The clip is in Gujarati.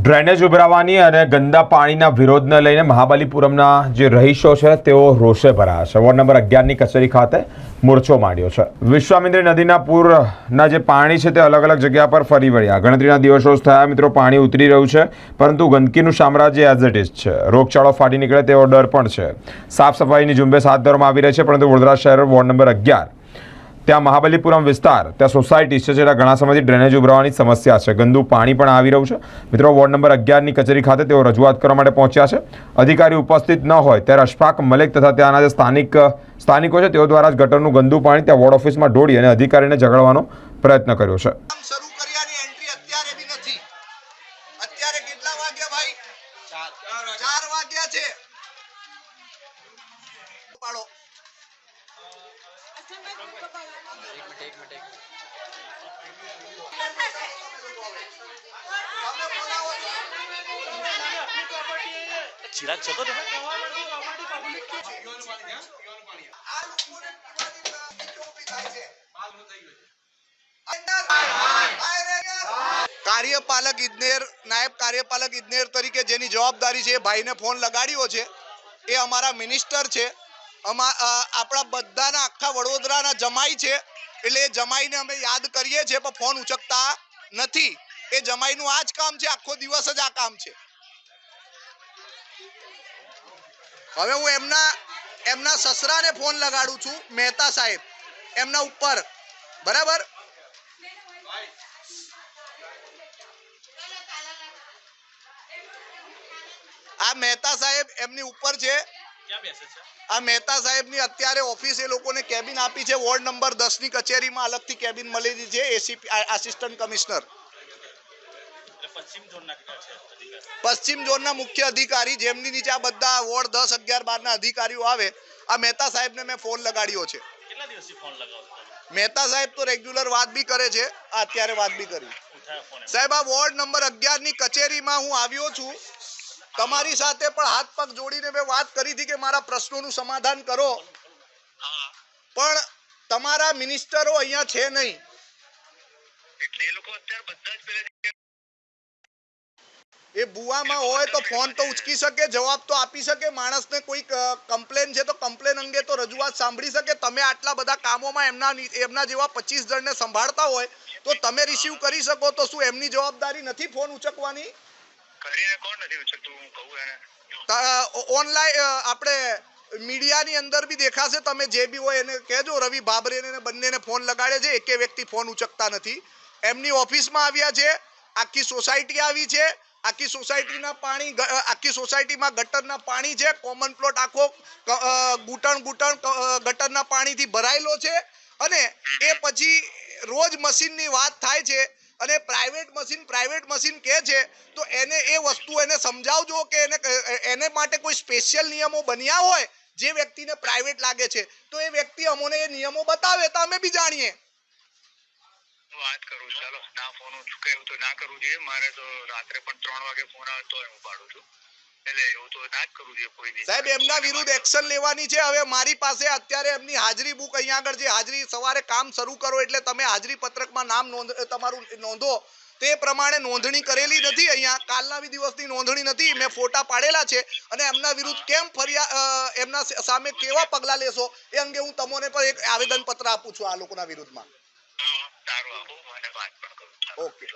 ડ્રેનેજ ઉભરાવાની અને ગંદા પાણીના વિરોધને લઈને મહાબલીપુરમના જે રહીશો છે તેઓ રોષે ભરાયા છે. વોર્ડ નંબર 11ની કચેરી ખાતે મોરચો માંડ્યો છે. વિશ્વામિત્રી નદીના પૂરના જે પાણી છે તે અલગ અલગ જગ્યા પર ફરી વળ્યા. ગણતરીના દિવસો થયા મિત્રો, પાણી ઉતરી રહ્યું છે, પરંતુ ગંદકીનું સામ્રાજ્ય એઝ ઇટ ઇઝ છે. રોગચાળો ફાટી નીકળે તેવો ડર પણ છે. સાફ સફાઈની ઝુંબેશ હાથ ધરવામાં આવી રહી છે, પરંતુ વડોદરા શહેર વોર્ડ નંબર 11 ત્યાં મહાબલીપુરમ વિસ્તાર, ત્યાં સોસાયટી છે જેના ઘણા સમયથી ડ્રેનેજ ઉભરાવાની સમસ્યા છે. ગંદુ પાણી પણ આવી રહ્યું છે. મિત્રો, વોર્ડ નંબર 11ની કચેરી ખાતે તેઓ રજૂઆત કરવા માટે પહોંચ્યા છે. અધિકારી ઉપસ્થિત ન હોય ત્યારે અશફાક મલિક તથા ત્યાંના જે સ્થાનિકો છે તેઓ દ્વારા જ ગટરનું ગંદુ પાણી ત્યાં વોર્ડ ઓફિસમાં ઢોળી અને અધિકારીને ઝઘડવાનો પ્રયત્ન કર્યો છે. શરૂ કર્યાની એન્ટ્રી અત્યારે બી નથી. અત્યારે કેટલા વાગ્યા ભાઈ? 4 વાગ્યા છે. પાડો. ચિરાગ છો તો કાર્યપાલક ઇજનેર, નાયબ કાર્યપાલક ઇજનેર તરીકે જેની જવાબદારી છે એ ભાઈને ફોન લગાડ્યો છે. એ અમારા મિનિસ્ટર છે, આપણા બધાના આખા વડોદરાના જમાઈ છે. એટલે એ જમાઈને અમે યાદ કરીએ છીએ પણ ફોન ઉચકતા નથી. એ જમાઈનું આ જ કામ છે, આખો દિવસ જ આ કામ છે. હવે હું એમના સસરાને ફોન લગાડું છું, મહેતા સાહેબ, એમના ઉપર. બરાબર, આ મહેતા સાહેબ એમની ઉપર છે. આ મહેતા સાહેબની અત્યારે ઓફિસ એ લોકોને કેબિન આપી છે. વોર્ડ નંબર 10ની કચેરીમાં અલગથી કેબિન મળેલી છે. એસીપી આસિસ્ટન્ટ કમિશનર પશ્ચિમ ઝોનના મુખ્ય અધિકારી, જેમની નીચે આ બધા વોર્ડ 10, 11, 12ના અધિકારીઓ આવે. આ મહેતા સાહેબને મેં ફોન લગાડ્યો છે. કેટલા દિવસથી ફોન લગાવો? મહેતા સાહેબ તો રેગ્યુલર વાત બી કરે છે. અત્યારે વાત બી કરી. સાહેબ, આ વોર્ડ નંબર 11ની કચેરીમાં હું આવ્યો છું. તમારી સાથે પણ હાથ પગ જોડીને મેં વાત કરી હતી કે મારા પ્રશ્નોનું સમાધાન કરો, પણ તમારા મિનિસ્ટરો અહીંયા છે નહીં. એટલે એ લોકો અત્યારે બધા જ એ બુવામાં હોય તો ફોન તો ઉચકી શકે, જવાબ તો આપી શકે. માણસને કોઈ કમ્પ્લેન છે તો કમ્પ્લેન અંગે તો રજૂઆત સાંભળી શકે. તમે આટલા બધા કામોમાં એમના જેવા 25 જણને સંભાળતા હોય તો તમે રિસીવ કરી શકો, તો શું એમની જવાબદારી નથી ફોન ઉચકવાની? કરીને કોણ નથી ઉચકતું? હું કહું એને ઓનલાઈન આપણે મીડિયાની અંદર બી દેખાશે. તમે જે બી હોય એને કહેજો. રવિ ભાભરેને બંનેને ફોન લગાડે છે, એકે વ્યક્તિ ફોન ઉચકતા નથી. એમની ઓફિસમાં આવ્યા છે, આખી સોસાયટી આવી છે. આખી સોસાયટીના પાણી, આખી સોસાયટીમાં ગટરના પાણી છે. કોમન પ્લોટ આખો ઘૂંટણ ગટરના પાણીથી ભરાયેલો છે. અને એ પછી રોજ મશીનની વાત થાય છે અને પ્રાઇવેટ મશીન કહે છે, તો એને એ વસ્તુ એને સમજાવજો કે એને માટે કોઈ સ્પેશિયલ નિયમો બન્યા હોય. જે વ્યક્તિને પ્રાઇવેટ લાગે છે તો એ વ્યક્તિ અમને એ નિયમો બતાવે તો અમે બી જાણીએ. વાત કરું, ચાલો. ના ફોન ઉચકે એવું તો ના કરવું જોઈએ. મારે તો રાત્રે પણ 3 વાગે ફોન આવે તો હું પાડું છું. એટલે એવું તો ના જ કરવું જોઈએ કોઈ નહીં. સાહેબ, એમના વિરુદ્ધ એક્શન લેવાની છે. હવે મારી પાસે અત્યારે એમની હાજરી બુક અહીંયા આગળ જે હાજરી, સવારે કામ શરૂ કરો એટલે તમે હાજરી પત્રકમાં નામ તમારું નોંધો. તે પ્રમાણે નોંધણી કરેલી નથી. અહીંયા કાલના બી દિવસની નોંધણી નથી. મેં ફોટા પાડેલા છે અને એમના વિરુદ્ધ કેમ એમના સામે કેવા પગલાં લેશો એ અંગે હું તમને પણ એક આવેદન પત્ર આપું છું આ લોકોના વિરુદ્ધમાં. ઓકે.